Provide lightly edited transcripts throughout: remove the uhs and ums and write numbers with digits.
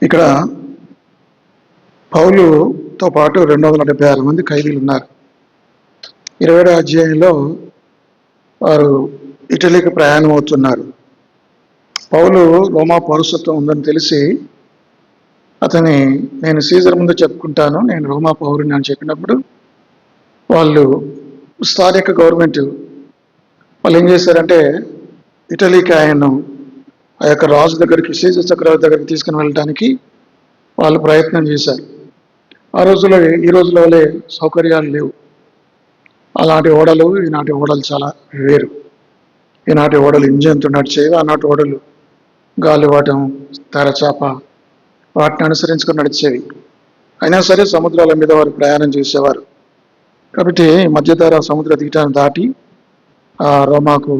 ఇక్కడ పౌలుతో పాటు 276 మంది ఖైదీలు ఉన్నారు. 20వ అధ్యాయంలో వారు ఇటలీకి ప్రయాణం అవుతున్నారు. పౌలు రోమా పౌరసత్వం ఉందని తెలిసి నేను సీజర్ ముందు చెప్పుకుంటాను, నేను రోమా పౌరుని అని చెప్పినప్పుడు వాళ్ళు స్థానిక గవర్నమెంట్ వాళ్ళు ఏం చేశారంటే ఇటలీకి ఆయన్ను ఆ యొక్క రాజు దగ్గరికి, సీజర్ చక్రవర్తి దగ్గరికి తీసుకుని వెళ్ళడానికి వాళ్ళు ప్రయత్నం చేశారు. ఆ రోజుల్లో ఈ రోజులో వలె సౌకర్యాలు లేవు. అలాంటి ఓడలు ఈనాటి ఓడలు చాలా వేరు. ఈనాటి ఓడలు ఇంజన్తో నడిచేవి, ఆనాటి ఓడలు గాలివాటం, తెరచాప వాటిని అనుసరించుకొని నడిచేవి. అయినా సరే సముద్రాల మీద వారు ప్రయాణం చేసేవారు. కాబట్టి మధ్యధరా సముద్ర తీరాన్ని దాటి రోమాకు,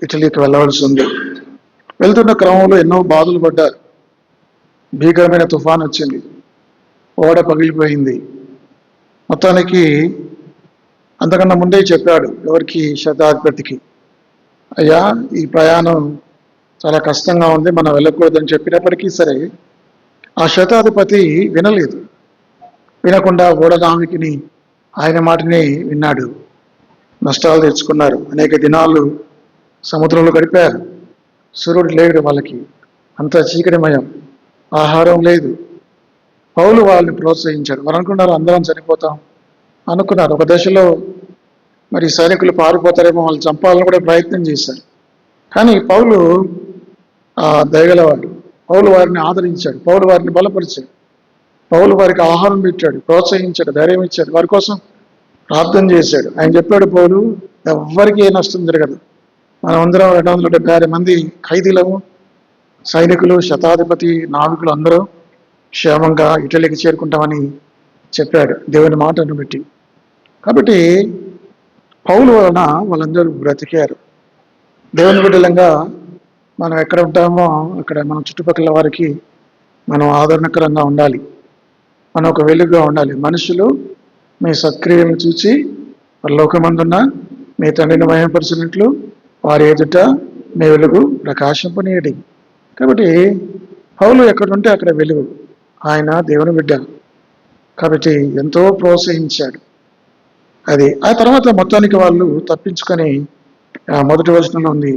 ఇటలీకి వెళ్ళవలసి ఉంది. వెళ్తున్న క్రమంలో ఎన్నో బాధలు పడ్డారు. భీకరమైన తుఫాన్ వచ్చింది, ఓడ పగిలిపోయింది. మొత్తానికి అంతకన్నా ముందే చెప్పాడు ఎవరికి, శతాధిపతికి, అయ్యా ఈ ప్రయాణం చాలా కష్టంగా ఉంది, మనం వెళ్ళకూడదని చెప్పినప్పటికీ సరే ఆ శతాధిపతి వినలేదు. వినకుండా ఓడనావికిని ఆయన మాటని విన్నాడు. నష్టాలు తెచ్చుకున్నారు. అనేక దినాలు సముద్రంలో గడిపారు. సూర్యుడు లేడు, వాళ్ళకి అంత చీకటిమయం, ఆహారం లేదు. పౌలు వాళ్ళని ప్రోత్సహించాడు. వారు అనుకున్నారు అందరం చనిపోతాం అనుకున్నారు. ఒక దశలో మరి సైనికులు పారిపోతారేమో, వాళ్ళు చంపాలని కూడా ప్రయత్నం చేశారు. కానీ పౌలు దయగలవాడు. పౌలు వారిని ఆదరించాడు, పౌలు వారిని బలపరిచాడు, పౌలు వారికి ఆహారం పెట్టాడు, ప్రోత్సహించాడు, ధైర్యం ఇచ్చాడు, వారి కోసం ప్రార్థన చేశాడు. ఆయన చెప్పాడు, పౌలు ఎవ్వరికీ ఏ నష్టం జరగదు, మనం అందరం 276 మంది ఖైదీలము, సైనికులు, శతాధిపతి, నావికులు అందరూ క్షేమంగా ఇటలీకి చేరుకుంటామని చెప్పాడు దేవుని మాటను బట్టి. కాబట్టి పౌలు వలన వాళ్ళందరూ బ్రతికారు. దేవుని బిడ్డలంగా మనం ఎక్కడ ఉంటామో అక్కడ మన చుట్టుపక్కల వారికి మనం ఆదరణకరంగా ఉండాలి, మనం ఒక వెలుగుగా ఉండాలి. మనుషులు మీ సత్క్రియను చూసి లోకమందున్న మీ తండ్రిని మహిమపరిచినట్లు వారి ఎదుట మీ వెలుగు ప్రకాశింపనీయడి. కాబట్టి పౌలు ఎక్కడుంటే అక్కడ వెలుగు. ఆయన దేవుని బిడ్డ కాబట్టి ఎంతో ప్రోత్సహించాడు. అది ఆ తర్వాత మొత్తానికి వాళ్ళు తప్పించుకొని, మొదటి వచనంలో ఉంది,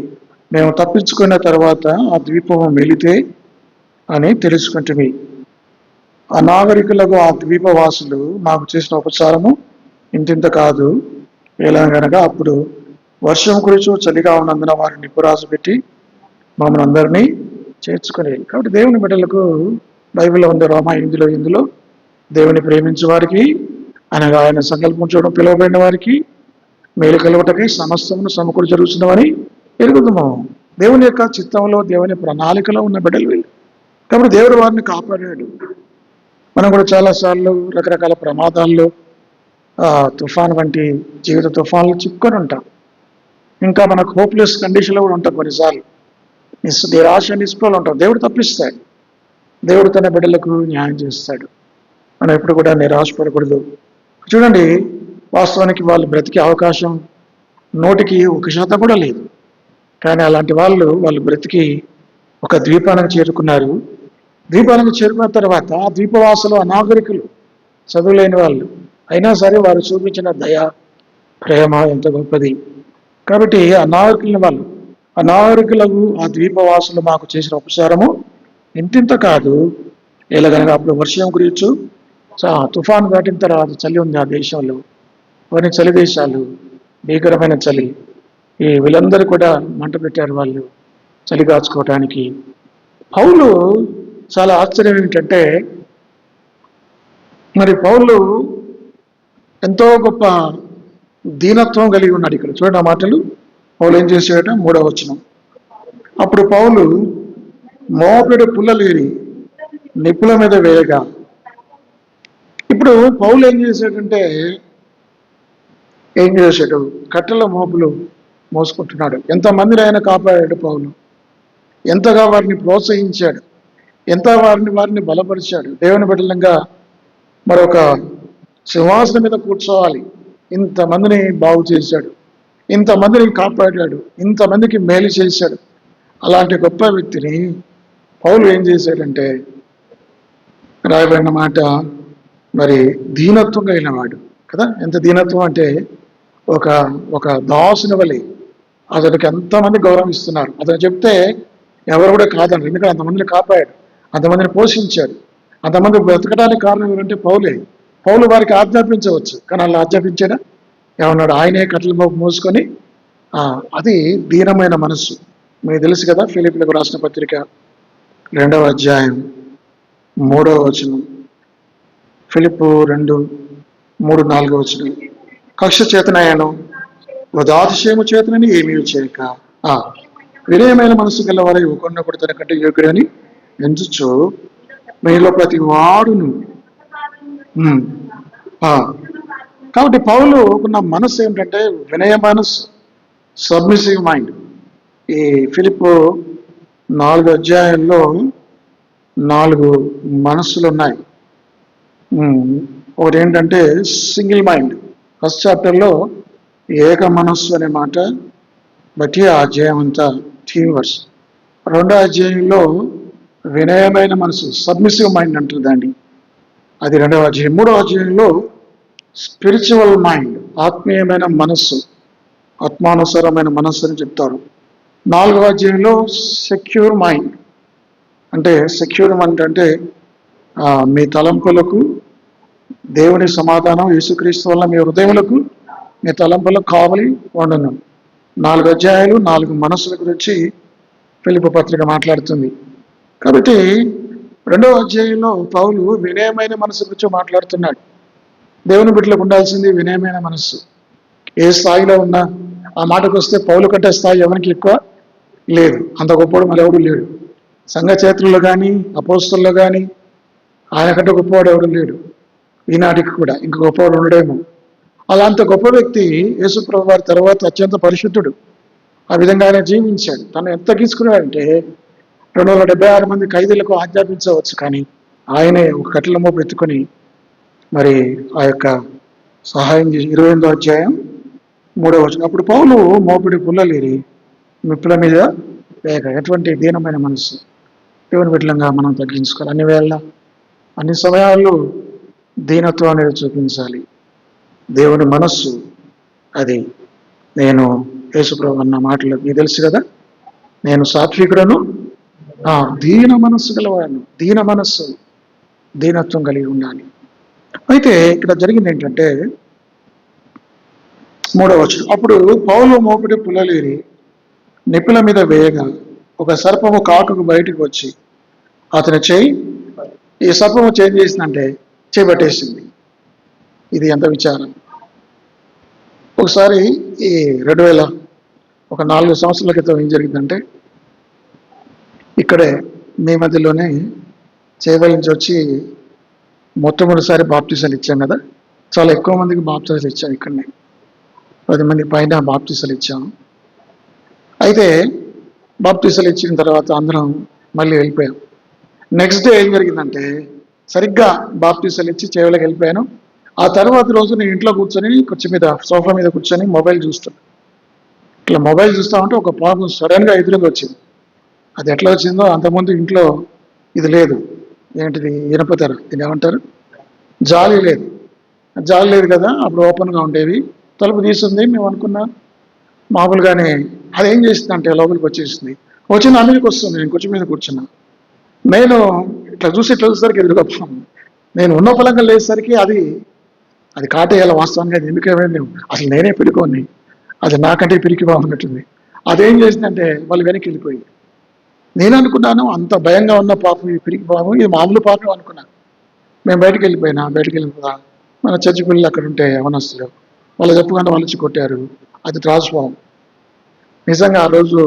మేము తప్పించుకున్న తర్వాత ఆ ద్వీపము మెలితే అని తెలుసుకుంటుమి. అనాగరికులకు ఆ ద్వీపవాసులు మాకు చేసిన ఉపచారము ఇంతింత కాదు. ఎలా కనుక అప్పుడు వర్షం కురిచు చలిగా ఉన్నందున వారిని నిప్పురాజు పెట్టి మమ్మల్ని అందరినీ చేర్చుకునేది. కాబట్టి దేవుని బిడ్డలకు బైబిల్లో ఉంది, రోమా 8:8 దేవుని ప్రేమించే వారికి అనగా ఆయన సంకల్పం చూడడం పిలువబడిన వారికి మేలు కలుగుటకై సమస్తమును సమకూరు జరుగుతున్నవని ఎరుగుదాము. దేవుని యొక్క చిత్తంలో, దేవుని ప్రణాళికలో ఉన్న బిడ్డలు వీళ్ళు. కాబట్టి దేవుడు వారిని కాపాడాడు. మనం కూడా చాలాసార్లు రకరకాల ప్రమాదాల్లో, తుఫాన్ వంటి జీవిత తుఫాన్లు చిక్కుకొని ఉంటాం. ఇంకా మనకు హోప్లెస్ కండిషన్లో కూడా ఉంటాం. కొన్నిసార్లు నిరాశ, నిస్పృహలు ఉంటాం. దేవుడు తప్పిస్తాడు, దేవుడు తన బిడ్డలకు న్యాయం చేస్తాడు. మనం ఎప్పుడు కూడా నిరాశపడకూడదు. చూడండి, వాస్తవానికి వాళ్ళు బ్రతికే అవకాశం 1% కూడా లేదు. కానీ అలాంటి వాళ్ళు బ్రతికి ఒక ద్వీపానికి చేరుకున్నారు. ద్వీపానికి చేరుకున్న తర్వాత ఆ ద్వీపవాసులు అనాగరికులు, చదువులేని వాళ్ళు, అయినా సరే వారు చూపించిన దయ, ప్రేమ ఎంత గొప్పది. కాబట్టి అనాగరికులకు ఆ ద్వీపవాసులు మాకు చేసిన ఉపచారము ఇంతింత కాదు. ఎలాగనగా అప్పుడు వర్షం గురించి తుఫాను దాటిన తర్వాత చలి ఉంది ఆ దేశంలో, కొన్ని చలి దేశాలు, భీకరమైన చలి. వీళ్ళందరూ కూడా మంట పెట్టారు వాళ్ళు చలి కాచుకోవటానికి. పౌలు చాలా ఆశ్చర్యం ఏమిటంటే, మరి పౌలు ఎంతో గొప్ప దీనత్వం కలిగి ఉన్నాడు. ఇక్కడ చూడండి ఆ మాటలు. పౌలు ఏం చేశాడట, 3వ వచనం, అప్పుడు పౌలు మోపెడు పుల్లలేరి నిప్పుల మీద వేయగా. ఇప్పుడు పౌలు ఏం చేశాడంటే, కట్టెల మోపులు మోసుకుంటున్నాడు. ఎంతమందిని ఆయన కాపాడాడు పౌలు, ఎంతగా వారిని ప్రోత్సహించాడు, ఎంత వారిని బలపరిచాడు. దేవుని బిడ్డలంగా మరొక సింహాసనం మీద కూర్చోవాలి, ఇంతమందిని బాగు చేశాడు, ఇంతమందిని కాపాడాడు, ఇంతమందికి మేలు చేశాడు. అలాంటి గొప్ప వ్యక్తిని పౌలు ఏం చేశాడంటే రాయబడిన మాట మరి దీనత్వం కలిగిన వాడు కదా. ఎంత దీనత్వం అంటే ఒక ఒక దాసుని వలె అతనికి ఎంతమంది గౌరవం ఇస్తున్నారు. అతను చెప్తే ఎవరు కూడా కాదండి, ఎందుకంటే అంతమందిని కాపాడు, అంతమందిని పోషించాడు. అంతమంది బ్రతకడానికి కారణం ఏంటంటే పౌలే. పౌలు వారికి ఆజ్ఞాపించవచ్చు, కానీ వాళ్ళు ఆజ్ఞాపించాడా? ఏమన్నాడు? ఆయనే కట్టెల మోపు మోసుకొని. అది దీనమైన మనస్సు. మీకు తెలుసు కదా, ఫిలిప్పీలకు రాసిన పత్రిక 2వ అధ్యాయం 3వ వచనం. ఫిలిప్పు 2:3-4 వచనం. కక్ష చేతనయ్యాను, వృధాతిశయము చేతనని ఏమీ చేయక వినయమైన మనసు గలవారై ఒకరినొకడు తన కంటే యోగ్యుడని ఎంచుచు మీలో ప్రతి వాడును. కాబట్టి పౌలు ఉన్న మనసు ఏమిటంటే వినయ మనస్సు, సబ్మిసివ్ మైండ్. ఈ ఫిలిప్పు 4 అధ్యాయంలో 4 మనస్సులు ఉన్నాయి. ఒకటి ఏంటంటే సింగిల్ మైండ్. ఫస్ట్ చాప్టర్లో ఏక మనస్సు అనే మాట బట్టి ఆ అధ్యాయం అంతా థీమ్ వర్స్. 2వ అధ్యాయంలో వినయమైన మనసు, సబ్మిసివ్ మైండ్ అంటారు దాన్ని, అది 2వ అధ్యాయం. 3వ అధ్యాయంలో స్పిరిచువల్ మైండ్, ఆత్మీయమైన మనస్సు, ఆత్మానుసారమైన మనస్సు అని చెప్తారు. 4వ అధ్యాయంలో సెక్యూర్ మైండ్. అంటే సెక్యూర్ మైండ్ అంటే మీ తలంపులకు దేవుని సమాధానం యేసుక్రీస్తు వల్ల మీ హృదయములకు మీ తలంపులకు కావలి ఉండను. 4 అధ్యాయాలు 4 మనస్సుల గురించి ఫిలిప్పు పత్రిక మాట్లాడుతుంది. కాబట్టి 2వ అధ్యాయంలో పౌలు వినయమైన మనసు గురించి మాట్లాడుతున్నాడు. దేవుని బిడ్డలకు ఉండాల్సింది వినయమైన మనస్సు. ఏ స్థాయిలో ఉన్నా, ఆ మాటకు వస్తే పౌలు కంటే స్థాయి ఎవరికి ఎక్కువ లేదు, అంత గొప్పవాడు మళ్ళీ ఎవడు లేడు. సంఘ చేతుల్లో కానీ అపోస్తల్లో కానీ ఆయన కంటే గొప్పవాడు ఎవడు లేడు ఈనాటికి కూడా. ఇంక గొప్పవాడు ఉండడేమో. అలాంటి గొప్ప వ్యక్తి యేసుప్రభు వారి తర్వాత అత్యంత పరిశుద్ధుడు. ఆ విధంగా ఆయన జీవించాడు. తను ఎంత తీసుకున్నాడంటే 276 మంది ఖైదీలకు ఆజ్ఞాపించవచ్చు, కానీ ఆయనే ఒక కట్టెల మోపు ఎత్తుకొని మరి ఆ యొక్క సహాయం చేసి 28వ అధ్యాయం 3వ వచనం. అప్పుడు పౌలు మోపిడి పుల్లలేరి మిప్పుల మీద వేగ. ఎటువంటి దీనమైన మనసు దేవుని బిడ్డలంగా మనం తగ్గించుకోవాలి. అన్ని వేళ అన్ని సమయాల్లో దీనత్వం అనేది చూపించాలి. దేవుని మనస్సు అది. నేను యేసుప్రభు అన్న మాటలు మీకు తెలుసు కదా, నేను సాత్వికుడను, దీన మనస్సు గలవాడను. దీన మనస్సు, దీనత్వం కలిగి ఉండాలి. అయితే ఇక్కడ జరిగింది ఏంటంటే 3వ వచనం. అప్పుడు పౌలు మోపిడి పుల్లలేరి నిప్పుల మీద వేయగా ఒక సర్పము కాకుకు బయటకు వచ్చి అతని చేయి, ఈ సర్పము చేంజ్ చేసిందంటే చేపట్టేసింది. ఇది ఎంత విచారం. ఒకసారి ఈ 4 సంవత్సరాల క్రితం ఏం జరిగిందంటే, ఇక్కడే మీ మధ్యలోనే చేవల నుంచి వచ్చి మొట్టమొదటిసారి బాప్టిజాలు ఇచ్చాం కదా. చాలా ఎక్కువ మందికి బాప్టిజాలు ఇచ్చాం. ఇక్కడనే 10 మంది పైన బాప్టిజాలు ఇచ్చాము. అయితే బాప్టిజాలు ఇచ్చిన తర్వాత అందరం మళ్ళీ వెళ్ళిపోయాం. నెక్స్ట్ డే ఏం జరిగిందంటే, సరిగ్గా బాప్టిజాలు ఇచ్చి చేవలకు వెళ్ళిపోయాను. ఆ తర్వాత రోజు నేను ఇంట్లో కూర్చొని సోఫా మీద కూర్చొని మొబైల్ చూస్తాను. ఇట్లా మొబైల్ చూస్తా ఉంటే ఒక పాము సడన్గా ఎదురుగా వచ్చింది. అది ఎట్లా వచ్చిందో, అంతకుముందు ఇంట్లో ఇది లేదు, ఏంటిది ఇనపతెర, ఇది ఏమంటారు, జాలి లేదు. జాలి లేదు కదా, అప్పుడు ఓపెన్గా ఉండేవి. తలుపు తీసుంది. మేము అనుకున్నాం మామూలుగానే. అదేం చేసింది అంటే లోపలికి వచ్చేసింది. వచ్చింది నా మీదకి వస్తుంది. నేను కుర్చీ మీద కూర్చున్నా. నేను ఇట్లా చూసేసరికి ఎదురుగా నేను ఉన్న పొలంగా లేసరికి అది కాటేయాల. వాస్తవానికి అది ఎందుకేమైంది, అసలు నేనే పిడుకోని, అది నాకంటే పిరికి బాగున్నట్టుంది. అదేం చేసిందంటే వాళ్ళు వెనక్కి వెళ్ళిపోయి. నేను అనుకున్నాను అంత భయంగా ఉన్న పాపం ఈ పిరికి పాపం, ఇది మామూలు పాపం అనుకున్నాను. మేము బయటకు వెళ్ళిపోయినా మన చర్చి పిల్లలు అక్కడ ఉంటే యవనస్తులు, వాళ్ళు చెప్పగానే వాళ్ళు వచ్చి కొట్టారు. అది త్రాసుపాము. నిజంగా ఆ రోజు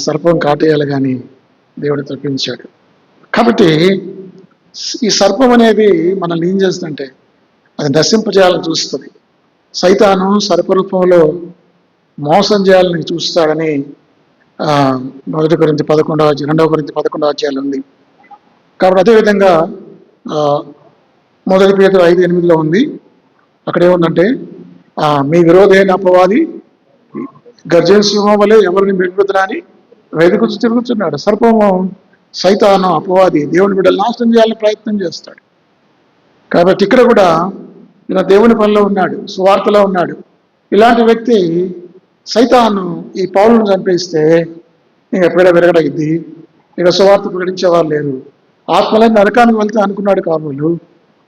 సర్పం కాటేయాలి, కానీ దేవుడు తప్పించాడు. కాబట్టి ఈ సర్పం అనేది మనల్ని ఏం చేస్తుందంటే అది నశింపజేయాలని చూస్తుంది. సైతాను సర్పరూపంలో మోసం చేయాలని చూస్తాడని 1 కొరింథీ 11వ అధ్యాయం 2 కొరింథీ 11వ అధ్యాయంలో ఉంది. కాబట్టి అదేవిధంగా 1 పేతురు 5:8లో ఉంది. అక్కడ ఏముందంటే, మీ విరోధైన అపవాది గర్జన సింహం వలె ఎవరిని మిగులుతున్నా అని వెతుకుతూ తిరుగుతున్నాడు. సర్పము సైతాను అపవాది దేవుని బిడ్డలు నాశనం చేయాలని ప్రయత్నం చేస్తాడు. కాబట్టి ఇక్కడ కూడా ఈయన దేవుని పనిలో ఉన్నాడు, సువార్తలో ఉన్నాడు. ఇలాంటి వ్యక్తి సైతాను ఈ పౌలును చంపేస్తే ఇక పీడ విరగడైద్ది, ఇక సువార్త ప్రకటించేవారు లేరు. ఆత్మలైన నరకానికి వెళ్తే అనుకున్నాడు కాబోలు,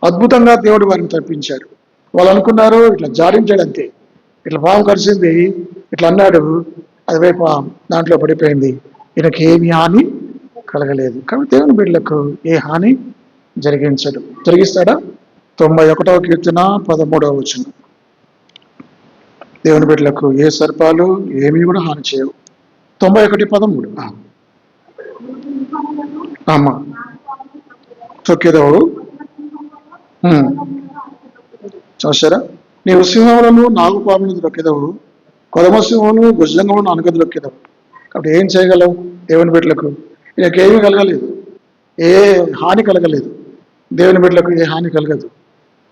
అద్భుతంగా దేవుడు వారిని తప్పించాడు. వాళ్ళు అనుకున్నారు ఇట్లా జాడించాడు అంతే, ఇట్లా పాము కరిసింది, ఇట్లా అన్నాడు, అది వైపు దాంట్లో పడిపోయింది, ఈయనకి ఏమి హాని కలగలేదు. కాబట్టి దేవుని బిడ్డలకు ఏ హాని జరిగించడు. జరిగిస్తాడా? 91వ కీర్తన 13వ వచనం. దేవుని బిడ్డలకు ఏ సర్పాలు ఏమీ కూడా హాని చేయవు. 91:13. అమ్మా తొక్కేదవు చూసారా, నీవు సింహములను నాగుపాములను దొక్కేదవు, కొదమ సింహమును భుజంగమును అనగదొక్కేదవు. కాబట్టి ఏం చేయగలవు? దేవుని బిడ్డలకు ఏమీ కలగలేదు, ఏ హాని కలగలేదు. దేవుని బిడ్డలకు ఏ హాని కలగదు,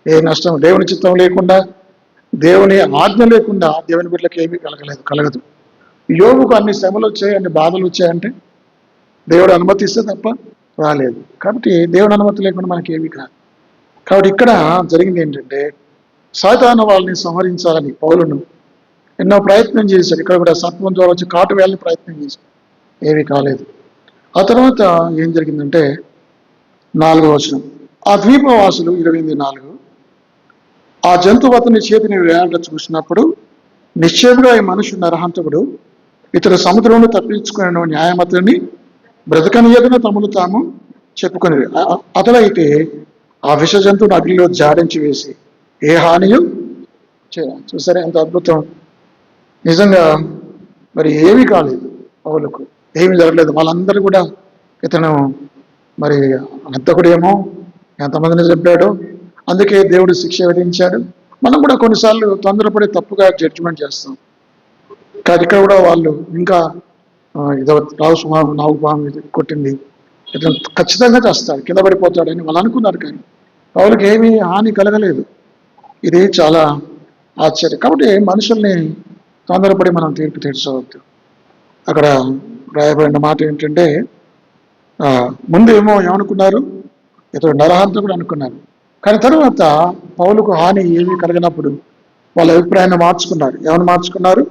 ఏ నష్టం. దేవుని చిత్తం లేకుండా, దేవుని ఆజ్ఞ లేకుండా దేవుని బిడ్డలకు ఏమీ కలగదు. యోగుకు అన్ని శ్రమలు వచ్చాయి, అన్ని బాధలు వచ్చాయంటే దేవుడు అనుమతిస్తే తప్ప రాలేదు. కాబట్టి దేవుని అనుమతి లేకుండా మనకి ఏమీ కాదు. కాబట్టి ఇక్కడ జరిగింది ఏంటంటే, సాతాను వాళ్ళని సంహరించాలని పౌలును ఎన్నో ప్రయత్నం చేశాడు. ఇక్కడ కూడా సర్పం ద్వారా వచ్చి కాటు వేయాలని ప్రయత్నం చేశాడు, ఏమీ కాలేదు. ఆ తర్వాత ఏం జరిగిందంటే 4వ వచనం, ఆ ద్వీపవాసులు 24 ఆ జంతువు అతని చేతిని వేయాలని చూసినప్పుడు నిశ్చయముగా ఈ మనుషుడు నరహంతకుడు, ఇతడు సముద్రంలో తప్పించుకున్న న్యాయమతుని బ్రతకనీయదని తమను తాము చెప్పుకుని, అతడైతే ఆ విష జంతువును అగ్నిలో జాడించి వేసి ఏ హానియు చూసారా, ఎంత అద్భుతం. నిజంగా మరి ఏమీ కాలేదు, పౌలుకు ఏమీ జరగలేదు. వాళ్ళందరూ కూడా ఇతను మరి హంతకుడేమో, ఎంతమందిని చంపాడో, అందుకే దేవుడు శిక్ష విధించాడు. మనం కూడా కొన్నిసార్లు తొందరపడి తప్పుగా జడ్జిమెంట్ చేస్తాం. కానీ ఇక్కడ కూడా వాళ్ళు ఇంకా ఇదో నాగుపాము కొట్టింది, ఇతను ఖచ్చితంగా చేస్తాడు, కింద పడిపోతాడని వాళ్ళు అనుకున్నారు. కానీ వాళ్ళకి ఏమీ హాని కలగలేదు. ఇది చాలా ఆశ్చర్యం. కాబట్టి మనుషుల్ని తొందరపడి మనం తీర్పు తీర్చవద్దు. అక్కడ రాయబడిన మాట ఏంటంటే, ముందు ఏమనుకున్నారు, ఇతడు నరహంతకుడు అనుకున్నారు. కానీ తర్వాత పౌలుకు హాని ఏమీ కలిగినప్పుడు వాళ్ళ అభిప్రాయాన్ని మార్చుకున్నారు. ఏమని మార్చుకున్నారు?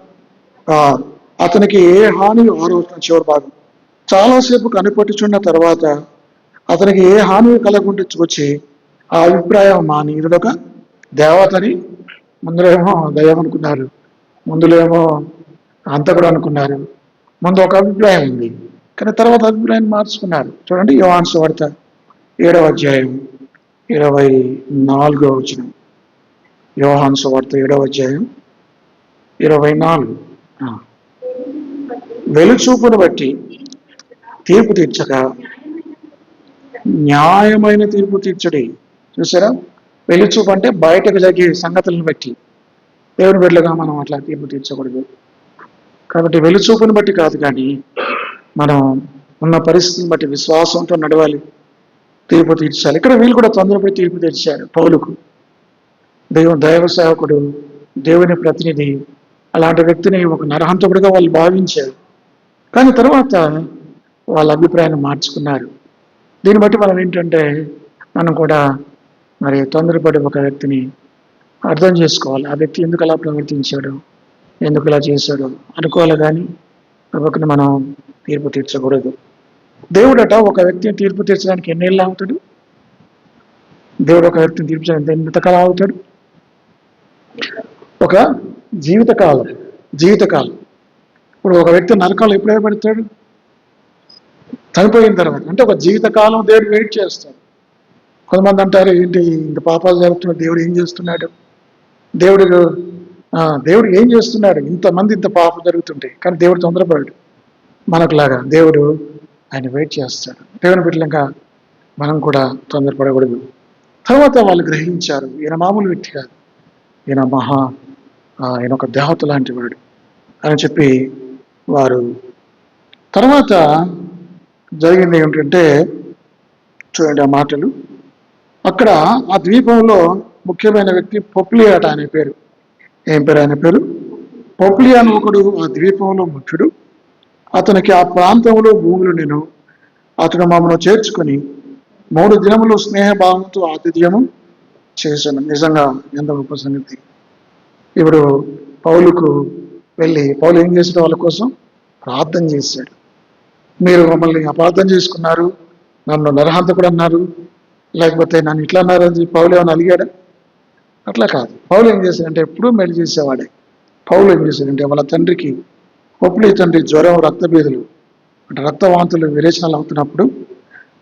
అతనికి ఏ హాని, 6వ వచనం చివరి భాగం, చాలాసేపు కనిపెట్టుచున్న తర్వాత అతనికి ఏ హాని కలగకుండా వచ్చి ఆ అభిప్రాయం మాని ఇదొక దేవతని, ముందులేమో దయ్యం అనుకున్నారు, ముందులేమో హంతకుడు అనుకున్నారు. ముందు ఒక అభిప్రాయం ఉంది, కానీ తర్వాత అభిప్రాయాన్ని మార్చుకున్నారు. చూడండి, యోహాను సువార్త 7వ అధ్యాయం 24వ వచనం. యోహాను సువార్త 7వ అధ్యాయం 24. వెలుచూపును బట్టి తీర్పు తీర్చక న్యాయమైన తీర్పు తీర్చడి. చూసారా, వెలుచూపు అంటే బయటకు జరిగే సంగతులను బట్టి. దేవుని బిడ్డలుగా మనం అట్లా తీర్పు తీర్చకూడదు. కాబట్టి వెలుచూపుని బట్టి కాదు, కానీ మనం ఉన్న పరిస్థితిని బట్టి విశ్వాసంతో నడవాలి, తీర్పు తీర్చాలి. ఇక్కడ వీళ్ళు కూడా తొందరపడి తీర్పు తీర్చారు. పౌలుకు దైవ సేవకుడు, దేవుని ప్రతినిధి, అలాంటి వ్యక్తిని ఒక నరహంతకుడిగా వాళ్ళు భావించారు. కానీ తర్వాత వాళ్ళ అభిప్రాయాన్ని మార్చుకున్నారు. దీన్ని బట్టి మనం ఏంటంటే, మనం కూడా మరి తొందరపడి ఒక వ్యక్తిని అర్థం చేసుకోవాలి. ఆ వ్యక్తి ఎందుకు అలా ప్రవర్తించాడు, ఎందుకు ఇలా చేశాడు అనుకోవాలి. కానీ ఒకరిని మనం తీర్పు తీర్చకూడదు. దేవుడట ఒక వ్యక్తిని తీర్పు తీర్చడానికి ఎన్నేళ్ళు అవుతాడు? దేవుడు ఒక వ్యక్తిని తీర్పు చేయడానికి ఎంతకాలం అవుతాడు? ఒక జీవితకాలం. ఇప్పుడు ఒక వ్యక్తి నరకాలు ఎప్పుడైనా పెడతాడు? చనిపోయిన తర్వాత. అంటే ఒక జీవితకాలం దేవుడు వెయిట్ చేస్తాడు. కొంతమంది అంటారు, ఏంటి ఇంత పాపాలు జరుగుతున్నాడు, దేవుడు ఏం చేస్తున్నాడు, దేవుడు ఏం చేస్తున్నాడు, ఇంతమంది ఇంత పాపం జరుగుతుంటాయి. కానీ దేవుడు తొందరపడాడు మనకులాగా. దేవుడు ఆయన వెయిట్ చేస్తాడు. దేవుని బిడ్డలంగా మనం కూడా తొందరపడకూడదు. తర్వాత వాళ్ళు గ్రహించారు, ఈయన మామూలు వ్యక్తి కాదు, ఈయన ఒక దేవత లాంటి వాడు అని చెప్పి వారు. తర్వాత జరిగింది ఏమిటంటే, చూడండి ఆ మాటలు. అక్కడ ఆ ద్వీపంలో ముఖ్యమైన వ్యక్తి పొప్లియాట అనే పేరు. ఏం పేరు ఆయన పేరు? పొప్లియా అని ఒకడు ఆ ద్వీపంలో ముఖ్యుడు. అతనికి ఆ ప్రాంతంలో భూములు నేను అతడు మమ్మను చేర్చుకుని 3 దినములు స్నేహభావంతో ఆతిథ్యము చేశాను. నిజంగా ఎంత గొప్ప సంగతి. ఇప్పుడు పౌలుకు వెళ్ళి పౌలు ఏం చేశాడు? వాళ్ళ కోసం ప్రార్థన చేశాడు. మీరు మమ్మల్ని అపార్థం చేసుకున్నారు, నన్ను నరహంతకుడు అన్నారు, లేకపోతే నన్ను ఇట్లా అన్నారు అని పౌలు ఏమైనా అలిగాడా? అట్లా కాదు. పౌలు ఏం చేశాడంటే ఎప్పుడూ మేలు చేసేవాడే. పౌలు ఏం చేశాడంటే వాళ్ళ తండ్రికి, ఒప్పులి తండ్రి జ్వరం, రక్తభేదులు అంటే రక్తవాంతులు విరేచనాలు అవుతున్నప్పుడు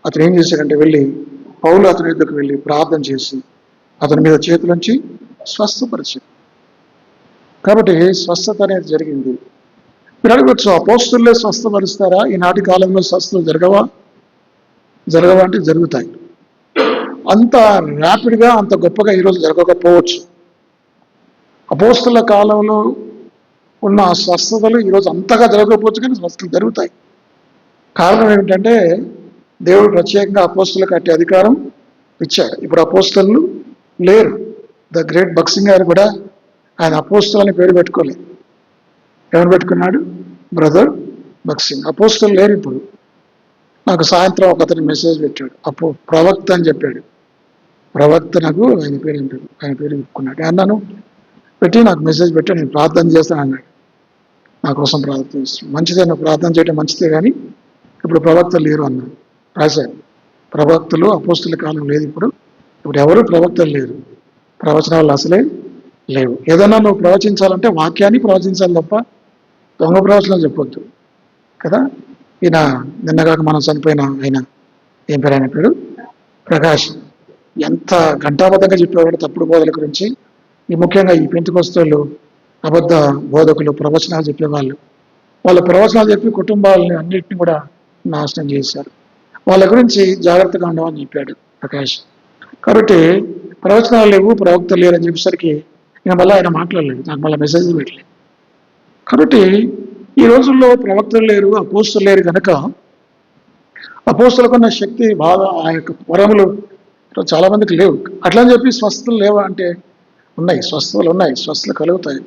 అతను ఏం చేశాడంటే వెళ్ళి పౌలు అతని యొద్దకు వెళ్ళి ప్రార్థన చేసి అతని మీద చేతులుంచి స్వస్థపరిచాడు. కాబట్టి స్వస్థత అనేది జరిగింది. మీరు అడగచ్చు, అపోస్తులే స్వస్థపరుస్తారా? ఈనాటి కాలంలో స్వస్థతలు జరగవా అంటే జరుగుతాయి. అంత ర్యాపిడ్గా అంత గొప్పగా ఈరోజు జరగకపోవచ్చు. అపోస్తుల కాలంలో ఉన్న స్వస్థతలు ఈరోజు అంతగా జరగకపోవచ్చు, కానీ స్వస్థతలు జరుగుతాయి. కారణం ఏమిటంటే దేవుడు ప్రత్యేకంగా అపోస్తులకు అట్టి అధికారం ఇచ్చాడు. ఇప్పుడు అపోస్తలు లేరు. ద గ్రేట్ భగత్ గారు కూడా ఆయన అపోస్తలని పేరు పెట్టుకోలేదు. ఎవరు పెట్టుకున్నాడు? బ్రదర్ భగత్ సింగ్. అపోస్తలు లేరు ఇప్పుడు. నాకు సాయంత్రం ఒక అతను మెసేజ్ పెట్టాడు. ప్రవక్త అని చెప్పాడు. ప్రవక్త నాకు ఆయన పేరు ఏంటాడు, ఆయన పేరు చెప్పుకున్నాడు. అన్నాను పెట్టి నాకు మెసేజ్ పెట్టి నేను ప్రార్థన చేస్తాను అన్నాడు. నా కోసం ప్రార్థన చేస్తాను. మంచిదే, నువ్వు ప్రార్థన చేయడం మంచిదే, కానీ ఇప్పుడు ప్రవక్తలు లేరు అన్నాడు. రాశాడు. ప్రవక్తలు అపోస్తుల కాలం లేదు ఇప్పుడు ఎవరు ప్రవక్తలు లేరు. ప్రవచనాలు అసలే లేవు. ఏదన్నా నువ్వు ప్రవచించాలంటే వాక్యాన్ని ప్రవచించాలి తప్ప దొంగ ప్రవచనాలు చెప్పొద్దు కదా. ఈయన నిన్నగాక మనం చనిపోయిన ఆయన ఏం పేరు, ఆయన పేరు ప్రకాష్, ఎంత ఘంటాబద్ధంగా చెప్పేవాడు తప్పుడు బోధల గురించి. ఈ ముఖ్యంగా ఈ పెంతెకొస్తోళ్ళు అబద్ధ బోధకులు ప్రవచనాలు చెప్పేవాళ్ళు. వాళ్ళ ప్రవచనాలు చెప్పి కుటుంబాలని అన్నింటినీ కూడా నాశనం చేశారు. వాళ్ళ గురించి జాగ్రత్తగా ఉండమని చెప్పాడు ప్రకాష్. కాబట్టి ప్రవచనాలు లేవు, ప్రవక్తలు లేరు అని చెప్పేసరికి నేను మళ్ళీ ఆయన మాట్లాడలేదు, నాకు మళ్ళీ మెసేజ్ పెట్టలేదు. కాబట్టి ఈ రోజుల్లో ప్రవక్తలు లేరు, అపోస్తులు లేరు కనుక అపోస్తులకు ఉన్న శక్తి బాగా ఆ యొక్క వరములు చాలా మందికి లేవు. అట్లా అని చెప్పి స్వస్థతలు లేవా అంటే ఉన్నాయి, స్వస్థతలు ఉన్నాయి, స్వస్థతలు కలుగుతాయి.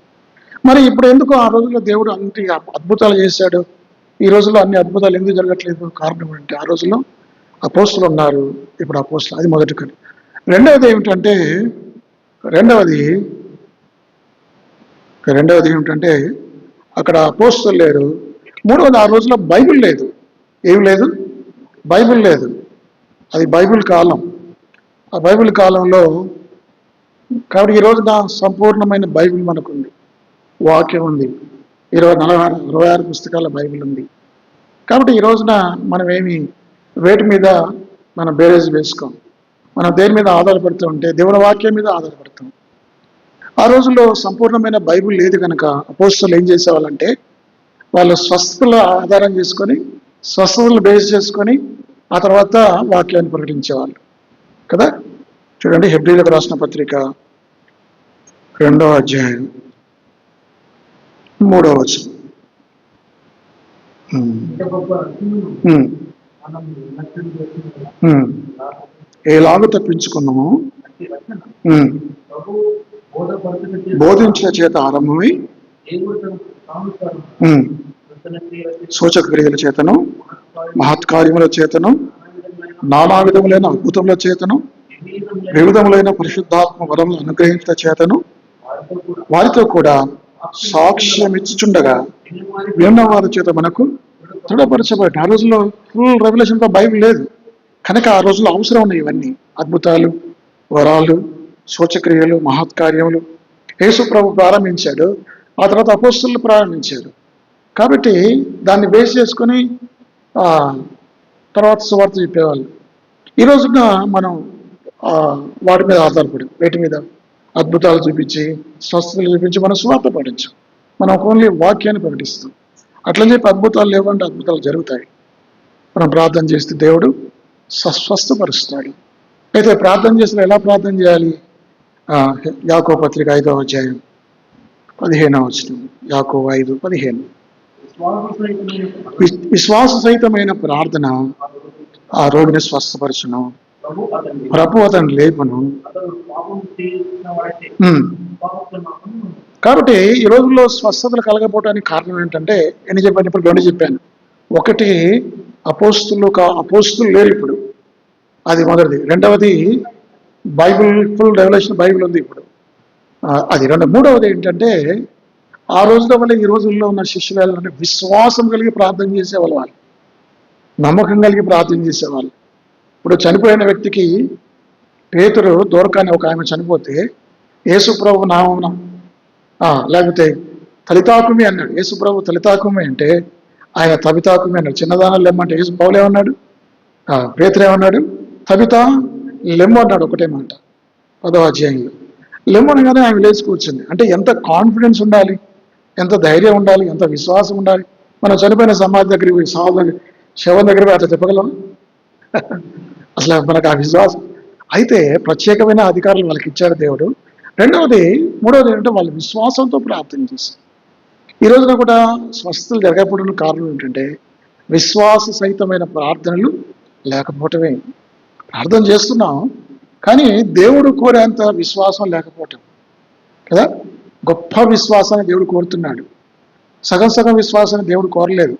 మరి ఇప్పుడు ఎందుకు ఆ రోజుల్లో దేవుడు అన్ని అద్భుతాలు చేశాడు, ఈ రోజుల్లో అన్ని అద్భుతాలు ఎందుకు జరగట్లేదు? కారణం అంటే ఆ రోజుల్లో అపోస్తులు ఉన్నారు, ఇప్పుడు అపోస్తులు. అది మొదటి కని. రెండవది ఏమిటంటే అక్కడ అపోస్తులు లేరు. మూడవది ఆ రోజుల్లో బైబిల్ లేదు. ఏం లేదు? బైబిల్ లేదు. అది బైబిల్ కాలం. ఆ బైబిల్ కాలంలో కాబట్టి ఈ రోజున సంపూర్ణమైన బైబిల్ మనకుంది, వాక్యం ఉంది, 26 పుస్తకాల బైబిల్ ఉంది. కాబట్టి ఈ రోజున మనం వేటి మీద మనం బేరేజ్ వేసుకోం. మనం దేని మీద ఆధారపడుతూ ఉంటే దేవుని వాక్యం మీద ఆధారపడతాం. ఆ రోజుల్లో సంపూర్ణమైన బైబిల్ లేదు కనుక అపోస్తులు ఏం చేసేవాళ్ళంటే వాళ్ళు స్వస్థతల ఆధారం చేసుకొని, స్వస్థతలు బేస్ చేసుకొని ఆ తర్వాత వాక్యాన్ని ప్రకటించేవాళ్ళు కదా. చూడండి, హెబ్రీలకు రాసిన పత్రిక 2వ అధ్యాయం 3వ వచనం. ఎలాగో తప్పించుకున్నాము బోధించిన చేత ఆరంభమై సూచక క్రియల చేతను, మహత్కార్యముల చేతను, నానా విధములైన అద్భుతముల చేతను, వివిధములైన పరిశుద్ధాత్మ వరములు అనుగ్రహించిన చేతను వారితో కూడా సాక్ష్యం ఇచ్చుచుండగా విన్న వారి చేత మనకు దృఢపరచబడి. ఆ రోజుల్లో ఫుల్ రెవల్యూషన్తో బైబిల్ లేదు కనుక ఆ రోజుల్లో అవసరం ఉన్నాయి ఇవన్నీ అద్భుతాలు, వరాలు, సూచక్రియలు, మహత్కార్యములు. యేసు ప్రభు ప్రారంభించాడు, ఆ తర్వాత అపోస్తులు ప్రారంభించారు. కాబట్టి దాన్ని బేస్ చేసుకొని తర్వాత సువార్త చెప్పేవాళ్ళు. ఈ రోజున మనం వాటి మీద ఆధారపడి, వేటి మీద అద్భుతాలు చూపించి, స్వస్థతలు చూపించి మనం సువార్త పాటించాం. మనం ఓన్లీ వాక్యాన్ని ప్రకటిస్తాం. అట్లని చెప్పి అద్భుతాలు లేవంటే అద్భుతాలు జరుగుతాయి. మనం ప్రార్థన చేస్తే దేవుడు స్వస్థపరుస్తాడు. అయితే ప్రార్థన చేస్తే ఎలా ప్రార్థన చేయాలి? యాకోబు పత్రిక 5వ అధ్యాయం 15వ వచనం. యాకోబు 5:15. విశ్వాస సహితమైన ప్రార్థన ఆ రోగిని స్వస్థపరచును, ప్రభు అతను లేపును. కాబట్టి ఈ రోజుల్లో స్వస్థతలు కలగపోవడానికి కారణం ఏంటంటే ఇప్పుడు 2 చెప్పాను. ఒకటి అపోస్తులు లేరు ఇప్పుడు. అది మొదటిది. రెండవది, బైబిల్ ఫుల్ రెవల్యూషన్ బైబిల్ ఉంది ఇప్పుడు. అది మూడవది ఏంటంటే, ఆ రోజుల వల్ల ఈ రోజుల్లో ఉన్న శిష్యులు అంటే విశ్వాసం కలిగి ప్రార్థన చేసేవాళ్ళు, వాళ్ళు నమ్మకం కలిగి ప్రార్థన చేసేవాళ్ళు. ఇప్పుడు చనిపోయిన వ్యక్తికి పేతురు దొరకని ఒక ఆమె చనిపోతే యేసుప్రభు నామమున లేకపోతే తలితాకుమి అన్నాడు. యేసుప్రభు తలితాకుమి అంటే ఆయన తబితాకుమి అన్నాడు. చిన్నదానాలు లెమ్మంటే యేసు పౌలు ఏమన్నాడు, పేతురు ఏమన్నాడు, తబితా లెమ్ము అన్నాడు. ఒకటే మాట 10వ అధ్యాయంలో. లెమ్ము అనగానే ఆమె లేచి కూర్చుంది. అంటే ఎంత కాన్ఫిడెన్స్ ఉండాలి, ఎంత ధైర్యం ఉండాలి, ఎంత విశ్వాసం ఉండాలి. మనం చనిపోయిన సమాధి దగ్గరికి శవం దగ్గరికి అట్లా చెప్పగలం? అసలు మనకు ఆ విశ్వాసం. అయితే ప్రత్యేకమైన అధికారులు వాళ్ళకి ఇచ్చాడు దేవుడు. మూడవది ఏంటంటే వాళ్ళు విశ్వాసంతో ప్రార్థన చేశారు. ఈ రోజున కూడా స్వస్థతలు జరగకపోవడం కారణం ఏంటంటే విశ్వాస సహితమైన ప్రార్థనలు లేకపోవటమే. ప్రార్థన చేస్తున్నాం కానీ దేవుడు కోరేంత విశ్వాసం లేకపోవటం కదా. గొప్ప విశ్వాసాన్ని దేవుడు కోరుతున్నాడు, సగం విశ్వాసాన్ని దేవుడు కోరలేదు.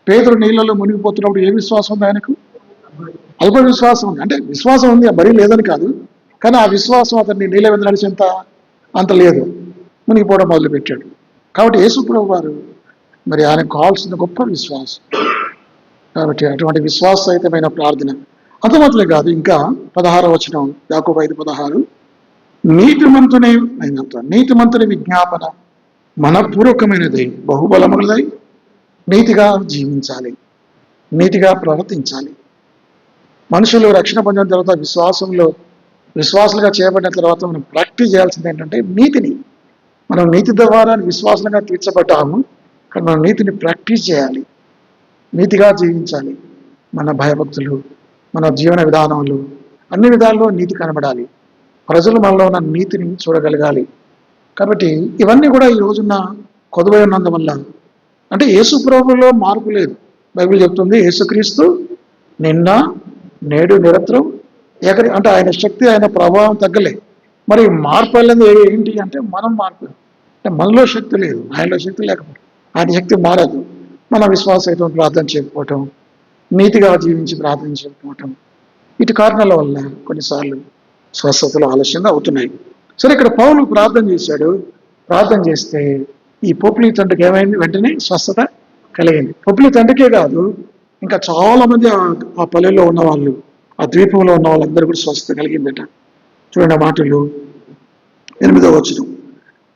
పేతురు నీళ్ళలో మునిగిపోతున్నప్పుడు ఏ విశ్వాసం ఉంది ఆయనకు? అల్ప విశ్వాసం ఉంది. అంటే విశ్వాసం ఉంది, మరీ లేదని కాదు, కానీ ఆ విశ్వాసం అతన్ని నీళ్ళ మీద నడిచేంత అంత లేదు, మునిగిపోవడం మొదలుపెట్టాడు. కాబట్టి యేసుప్రభు వారు మరి ఆయనకు కావాల్సిన గొప్ప విశ్వాసం. కాబట్టి అటువంటి విశ్వాసరహితమైన ప్రార్థన అంత మాత్రమే కాదు, ఇంకా 16వ వచనం, యాకోబు 5:16, నీతిమంతుని విజ్ఞాపన మనపూర్వకమైనది, బహుబలములదై నీతిగా జీవించాలి, నీతిగా ప్రవర్తించాలి. మనుషులు రక్షణ పొందిన తర్వాత విశ్వాసులుగా చేయబడిన తర్వాత మనం ప్రాక్టీస్ చేయాల్సింది ఏంటంటే నీతిని. మనం నీతి ద్వారా విశ్వాసంగా తీర్చబడ్డాము, కానీ మనం నీతిని ప్రాక్టీస్ చేయాలి, నీతిగా జీవించాలి. మన భయభక్తులు, మన జీవన విధానాలు, అన్ని విధాల్లో నీతి కనబడాలి. ప్రజలు మనలో ఉన్న నీతిని చూడగలగాలి. కాబట్టి ఇవన్నీ కూడా ఈ రోజున కొదువై ఉన్నందువల్ల, అంటే యేసు ప్రభువులో మార్పు లేదు. బైబిల్ చెప్తుంది యేసుక్రీస్తు నిన్న నేడు నిరంతరం అంటే ఆయన శక్తి, ఆయన ప్రభావం తగ్గలే. మరి మార్పు అనేది ఏంటి అంటే మనం మార్పు. అంటే మనలో శక్తి లేదు, ఆయనలో శక్తి లేకపోవడం, ఆయన శక్తి మారదు. మన విశ్వాసంతో ప్రార్థన చేయకపోవటం, నీతిగా జీవించి ప్రార్థన చేయకపోవటం, ఇటు కారణాల వల్ల కొన్నిసార్లు స్వస్థతలు ఆలస్యంగా అవుతున్నాయి. సరే, ఇక్కడ పౌలు ప్రార్థన చేశాడు. ప్రార్థన చేస్తే ఈ పొప్లి తండ్రికి ఏమైంది? వెంటనే స్వస్థత కలిగింది. పొప్లి తండ్రికే కాదు, ఇంకా చాలా మంది ఆ పల్లెల్లో ఉన్న వాళ్ళు, ఆ ద్వీపంలో ఉన్న వాళ్ళందరూ కూడా స్వస్థత కలిగిందట. చూడండి మాటలు 8వ వచనం.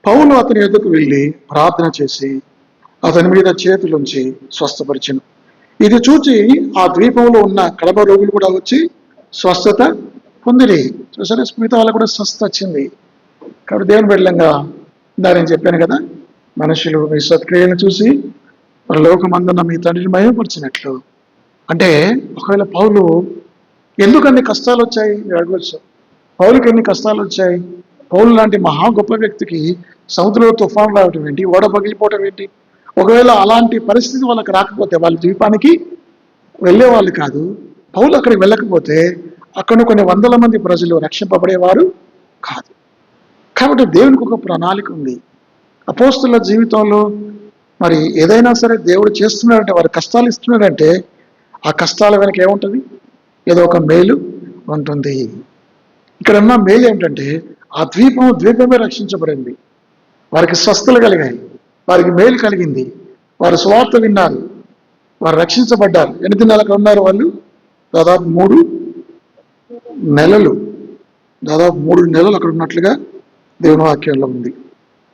పౌలు అతని ఎదుకు వెళ్ళి ప్రార్థన చేసి అతని మీద చేతులుంచి స్వస్థపరిచెను. ఇది చూచి ఆ ద్వీపంలో ఉన్న కడప రోగులు కూడా వచ్చి స్వస్థత పొందిరి. చూసారా, మిగతా వాళ్ళకు కూడా స్వస్థత వచ్చింది. కాబట్టి దేవుని బిడ్డలంగా నేను చెప్పాను కదా, మనుషులు మీ సత్క్రియలను చూసి మన లోకమందున్న మీ తండ్రిని మహిమపరిచినట్లు. అంటే ఒకవేళ పౌలు ఎందుకు అన్ని కష్టాలు వచ్చాయి మీరు అడగవచ్చు. పౌలుకి ఎన్ని కష్టాలు వచ్చాయి? పౌలు లాంటి మహా గొప్ప వ్యక్తికి సముద్రంలో తుఫాను రావటం ఏంటి, ఓడ పగిలిపోవటం ఏంటి? ఒకవేళ అలాంటి పరిస్థితి వాళ్ళకి రాకపోతే వాళ్ళు ద్వీపానికి వెళ్ళేవాళ్ళు కాదు. పౌలు అక్కడికి వెళ్ళకపోతే అక్కడ కొన్ని వందల మంది ప్రజలు రక్షింపబడేవారు కాదు. కాబట్టి దేవునికి ఒక ప్రణాళిక ఉంది. అపోస్తుల జీవితంలో మరి ఏదైనా సరే దేవుడు చేస్తున్నాడంటే, వారి కష్టాలు ఇస్తున్నాడంటే ఆ కష్టాల వెనక ఏముంటుంది? ఏదో ఒక మేలు ఉంటుంది. ఇక్కడ ఉన్న మేలు ఏంటంటే ఆ ద్వీపమే రక్షించబడింది, వారికి స్వస్థలు కలిగాయి, వారికి మేలు కలిగింది, వారు సువార్త విన్నారు, వారు రక్షించబడ్డారు. ఎన్ని దినాలు అక్కడ ఉన్నారు వాళ్ళు? దాదాపు 3 నెలలు. దాదాపు 3 నెలలు అక్కడ ఉన్నట్లుగా దేవుని వాక్యంలో ఉంది.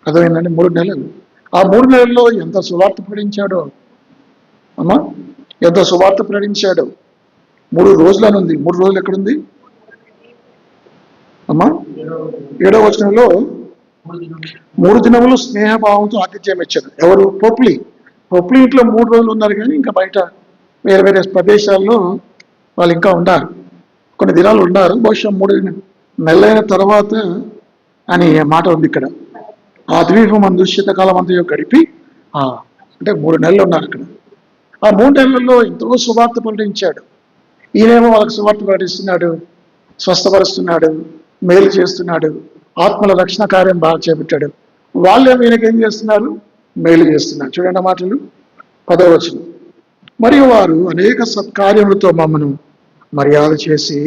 అర్థమైందండి? 3 నెలలు. ఆ 3 నెలల్లో ఎంత సువార్త ప్రకటించాడో అమ్మా, ఎంత సువార్త ప్రకటించాడో. 3 రోజులని ఉంది. 3 రోజులు ఎక్కడుంది అమ్మా? 7వ వచనంలో 3 దినములు స్నేహభావంతో ఆతిథ్యం ఇచ్చారు. ఎవరు? పొప్లి ఇంట్లో 3 రోజులు ఉన్నారు, కానీ ఇంకా బయట వేరే ప్రదేశాల్లో వాళ్ళు ఇంకా ఉన్నారు, కొన్ని దినాలు ఉన్నారు. బహుశా 3 నెలలైన తర్వాత అని మాట ఉంది ఇక్కడ. ఆ ద్వీపం అందు శీతకాలం అంతా గడిపి అంటే 3 నెలలు ఉన్నారు అక్కడ. ఆ 3 నెలల్లో ఎంతో సువార్త ప్రకటించాడు. ఈయనేమో వాళ్ళకి సువార్త ప్రకటిస్తున్నాడు, స్వస్థపరుస్తున్నాడు, మేలు చేస్తున్నాడు, ఆత్మల రక్షణ కార్యం బాగా చేపట్టాడు. వాళ్ళేమో ఈయనకి ఏం చేస్తున్నారు? మేలు చేస్తున్నారు. చూడండి మాటలు 10వ వచనం. మరియు వారు అనేక సత్కార్యములతో మమ్మను మర్యాద చేసి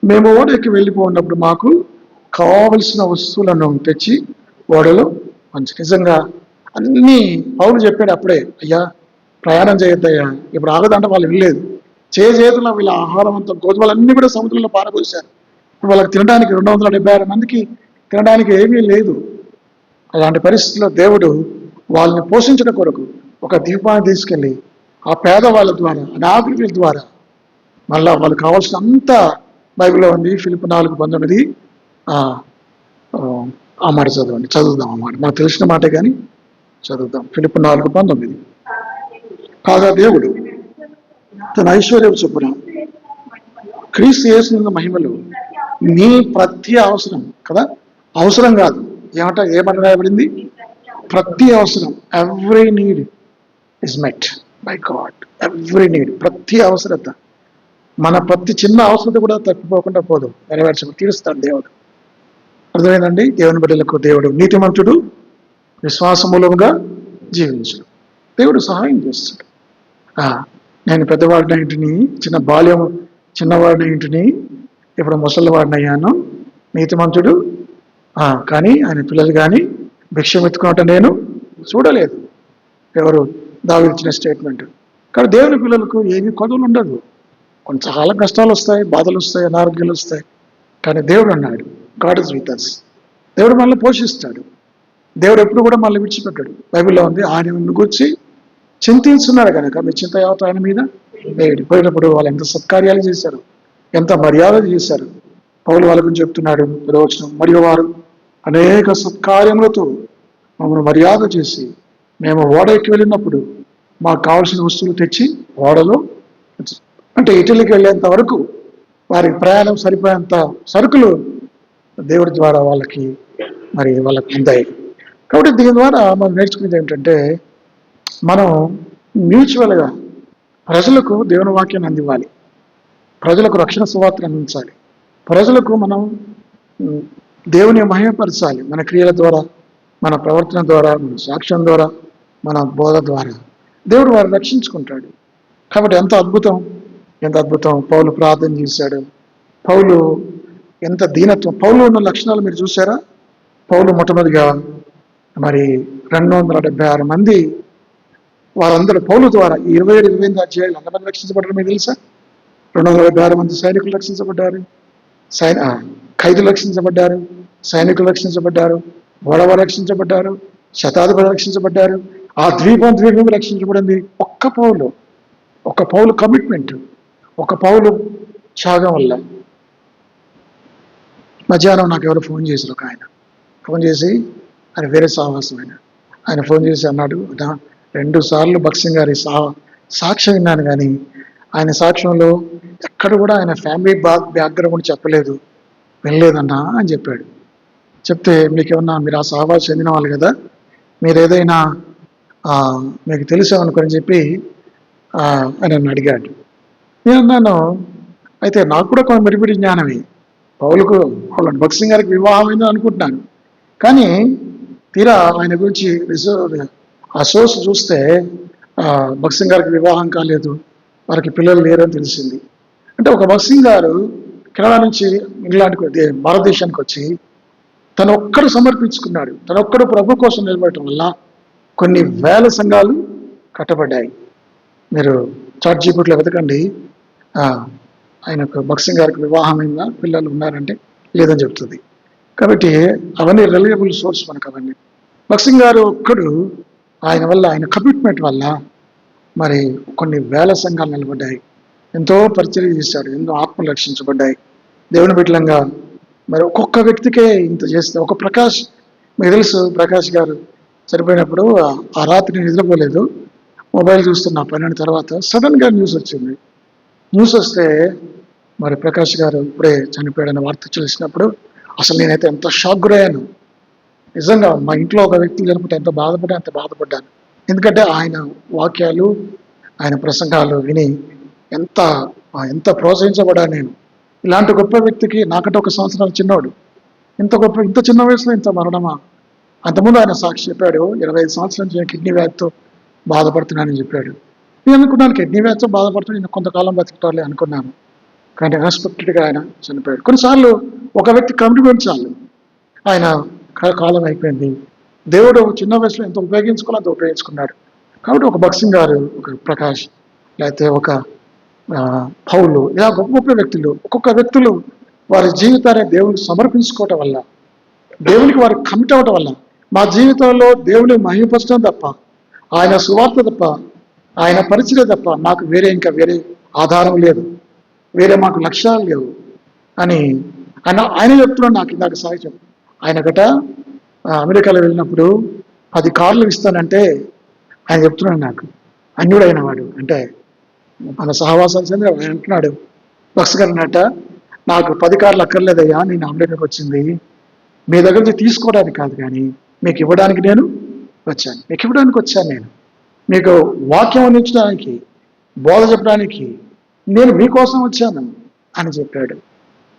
మేము ఓడకి వెళ్ళిపోయినప్పుడు మాకు కావలసిన వస్తువులను తెచ్చి ఓడలో మంచి నిజంగా అన్నీ పౌలు చెప్పాడు అప్పుడే, అయ్యా ప్రయాణం చేయొద్దయ్యా, ఇప్పుడు ఆగదంటే వాళ్ళు వెళ్ళలేదు. చేతుల్లో వీళ్ళ ఆహారం అంతా గోధుమలన్నీ కూడా సముద్రంలో పారబోసారు. ఇప్పుడు వాళ్ళకి తినడానికి 276 మందికి తినడానికి ఏమీ లేదు. అలాంటి పరిస్థితుల్లో దేవుడు వాళ్ళని పోషించడం కొరకు ఒక దీపాన్ని తీసుకెళ్ళి ఆ పేదవాళ్ళ ద్వారా, అనాథుల ద్వారా మళ్ళా వాళ్ళకి కావాల్సిన అంతా బైబిల్లో ఉంది. ఫిలిప్పీ 4:19 ఆ మాట చదువుదాం అన్నమాట. మనకు తెలిసిన మాటే కానీ చదువుదాం. ఫిలిప్పీ 4:19. కాగా దేవుడు తన ఐశ్వర్యం చొప్పున క్రీస్తు యేసు మహిమలు నీ ప్రతి అవసరం కదా, అవసరం కాదు, ఏమని రాయబడింది? ప్రతి అవసరం, every need is met by God. Every need, ప్రతి అవసరత, మన ప్రతి చిన్న అవసరత కూడా తప్పిపోకుండా పోదు, తీరుస్తాడు దేవుడు. అర్థమైందండి? దేవుని బిడ్డలకు దేవుడు నీతిమంతుడు, విశ్వాసమూలముగా జీవించడు. దేవుడు సహాయం చేస్తాడు. నేను పెద్దవాడిన ఇంటిని, చిన్నవాడిన ఇంటిని, ఇప్పుడు ముసలివాడిని అయ్యాను, నీతిమంతుడు కానీ ఆయన పిల్లలు కానీ భిక్షం ఎత్తుకోవటం నేను చూడలేదు. ఎవరు దావీదు స్టేట్మెంట్. కానీ దేవుని పిల్లలకు ఏమీ కొదువులు ఉండదు. చాలా కష్టాలు వస్తాయి, బాధలు వస్తాయి, అనారోగ్యాలు వస్తాయి. కానీ దేవుడు అన్నాడు, గాడ్ ఇస్ విత్ us. దేవుడు మనల్ని పోషిస్తాడు. దేవుడు ఎప్పుడు కూడా మనల్ని విడిచిపెట్టాడు. బైబిల్లో ఉంది, ఆయన గురించి చింతిస్తున్నారు కనుక మీ చింత యావత్ ఆయన మీద వేయడు. పోయినప్పుడు వాళ్ళు ఎంత సత్కార్యాలు చేశారు, ఎంత మర్యాద చేశారు. పౌలు వాళ్ళ గురించి చెప్తున్నాడు 10వ వచనం, మరియు వారు అనేక సత్కార్యములతో మమ్మల్ని మర్యాద చేసి మేము ఓడకి వెళ్ళినప్పుడు మాకు కావాల్సిన వస్తువులు తెచ్చి ఓడలో, అంటే ఇటలీకి వెళ్ళేంత వరకు వారికి ప్రయాణం సరిపోయేంత సరుకులు దేవుడి ద్వారా వాళ్ళకి అందాయి. కాబట్టి దీని ద్వారా మనం నేర్చుకునేది ఏంటంటే, మనం మ్యూచువల్గా ప్రజలకు దేవుని వాక్యాన్ని అందివ్వాలి, ప్రజలకు రక్షణ సువార్తను అందించాలి, ప్రజలకు మనం దేవుని మహిమపరచాలి. మన క్రియల ద్వారా, మన ప్రవర్తన ద్వారా, మన సాక్ష్యం ద్వారా, మన బోధ ద్వారా దేవుడు వారిని రక్షించుకుంటాడు. కాబట్టి ఎంత అద్భుతం పౌలు ప్రార్థన చేశాడు. పౌలు ఎంత దీనత్వం, పౌలు ఉన్న లక్షణాలు మీరు చూసారా? పౌలు మొట్టమొదటిగా 276 మంది, వారందరూ పౌలు ద్వారా 27 అధ్యాయులు ఎంతమంది రక్షించబడ్డారు మీకు తెలుసా? 276 మంది సైనికులు రక్షించబడ్డారు, ఖైదులు రక్షించబడ్డారు, సైనికులు రక్షించబడ్డారు, వడవ రక్షించబడ్డారు, శతాధిపతులు రక్షించబడ్డారు. ఆ ద్వీపం రక్షించబడింది ఒక్క పౌలు కమిట్మెంట్, ఒక పౌలు త్యాగం వల్ల. మధ్యాహ్నం నాకు ఎవరు ఫోన్ చేశారు, ఒక ఆయన ఫోన్ చేసి, ఆయన వేరే సాహసం ఆయన ఫోన్ చేసి అన్నాడు, 2 సార్లు భక్సింగ్ గారి సాక్ష్యం విన్నాను, కానీ ఆయన సాక్ష్యంలో ఎక్కడ కూడా ఆయన ఫ్యామిలీ బ్యాక్గ్రౌండ్ చెప్పలేదు, వినలేదన్నా అని చెప్పాడు. చెప్తే మీకేమన్నా, మీరు ఆ సహవాసం చెందిన వాళ్ళు కదా, మీరు ఏదైనా మీకు తెలుసామనుకొని చెప్పి ఆయన నన్ను అడిగాడు. నేను అన్నాను, అయితే నాకు కూడా కొంత మెరిపిడి జ్ఞానమే, పౌలుకు భక్సింగ్ గారికి వివాహం అయిందో అనుకుంటున్నాను, కానీ తీరా ఆయన గురించి ఆ సోర్స్ చూస్తే భక్సింగ్ గారికి వివాహం కాలేదు, వారికి పిల్లలు లేరని తెలిసింది. అంటే ఒక భక్సింగ్ గారు కెనడా నుంచి ఇంగ్లాండ్కి, భారతదేశానికి వచ్చి తను ఒక్కడు సమర్పించుకున్నాడు, తను ఒక్కడు ప్రభు కోసం నిలబడటం వల్ల కొన్ని వేల సంఘాలు కట్టబడ్డాయి. మీరు చాట్‌జీపీటీలో వెతకండి, ఆయనకు భక్సింగ్ గారికి వివాహమైందా, పిల్లలు ఉన్నారంటే లేదని చెప్తుంది. కాబట్టి అవన్నీ రిలయబుల్ సోర్స్ మనకు. అవన్నీ భక్సింగ్ గారు ఒక్కడు, ఆయన వల్ల, ఆయన కమిట్మెంట్ వల్ల కొన్ని వేల సంఘాలు నిలబడ్డాయి. ఎంతో పరిచర్య చేశాడు, ఎన్నో ఆత్మలు రక్షించబడ్డాయి. దేవుని బిడ్డలంగా ఒక్కొక్క వ్యక్తికే ఇంత చేస్తే, ఒక ప్రకాష్, మీకు తెలుసు ప్రకాష్ గారు చనిపోయినప్పుడు ఆ రాత్రి నిద్రపోలేదు, మొబైల్ చూస్తున్నా 12 తర్వాత సడన్గా న్యూస్ వచ్చింది. న్యూస్ వస్తే ప్రకాష్ గారు ఇప్పుడే చనిపోయాడన్న వార్త చూసినప్పుడు అసలు నేనైతే ఎంత షాక్ గురయ్యాను. నిజంగా మా ఇంట్లో ఒక వ్యక్తి చనిపోతే ఎంత బాధపడ్డాను. ఎందుకంటే ఆయన వాక్యాలు, ఆయన ప్రసంగాలు విని ఎంత ప్రోత్సహించబడ్డా నేను. ఇలాంటి గొప్ప వ్యక్తికి, నాకంటే 1 సంవత్సరాలు చిన్నవాడు, ఇంత చిన్న వయసులో ఇంత మరణమా? అంతకుముందు ఆయన సాక్షి చెప్పాడు, 25 సంవత్సరాల నుంచి కిడ్నీ వ్యాధితో బాధపడుతున్నానని చెప్పాడు. నేను అనుకున్నాను కిడ్నీ వ్యాధితో బాధపడుతూ నేను కొంతకాలం బతుకుతారులే అనుకున్నాను. కానీ అన్ఎక్స్పెక్టెడ్గా ఆయన చనిపోయాడు. కొన్నిసార్లు ఒక వ్యక్తి కమిట్మెంట్ చాలు, ఆయన కాలం అయిపోయింది. దేవుడు చిన్న వయసులో ఎంత ఉపయోగించుకోవాలో అంత ఉపయోగించుకున్నాడు. కాబట్టి ఒక భక్సింగ్ గారు, ఒక ప్రకాష్, లేకపోతే ఒక పౌలు, ఇలా గొప్ప గొప్ప వ్యక్తులు, ఒక్కొక్క వ్యక్తులు వారి జీవితాన్ని దేవునికి సమర్పించుకోవటం వల్ల, దేవునికి వారు కమిట్ అవ్వటం వల్ల మా జీవితంలో దేవుని మహిమపరచడం తప్ప, ఆయన సువార్త తప్ప, ఆయన పరిచయం తప్ప మాకు వేరే ఆధారం లేదు, వేరే మాకు లక్ష్యాలు లేవు అని ఆయన చెప్తున్నాడు. నాకు ఇందాక సాహిత్యం ఆయన గట అమెరికాలో వెళ్ళినప్పుడు 10 కార్లు ఇస్తానంటే ఆయన చెప్తున్నాడు, నాకు అన్యుడైన వాడు అంటే మన సహవాసాలు చెంది ఆయన అంటున్నాడు, బక్స్ గారు అన్నట్ట, నాకు 10 కార్లు అక్కర్లేదయ్యా, నేను అమెరికాకి వచ్చింది మీ దగ్గర నుంచి తీసుకోవడానికి కాదు, కానీ మీకు ఇవ్వడానికి నేను వచ్చాను. మీకు ఇవ్వడానికి వచ్చాను, నేను మీకు వాక్యం అందించడానికి, బోధ చెప్పడానికి నేను మీకోసం వచ్చాను అని చెప్పాడు.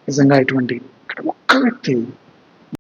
నిజంగా ఇటువంటి ఇక్కడ ఒక్క వ్యక్తి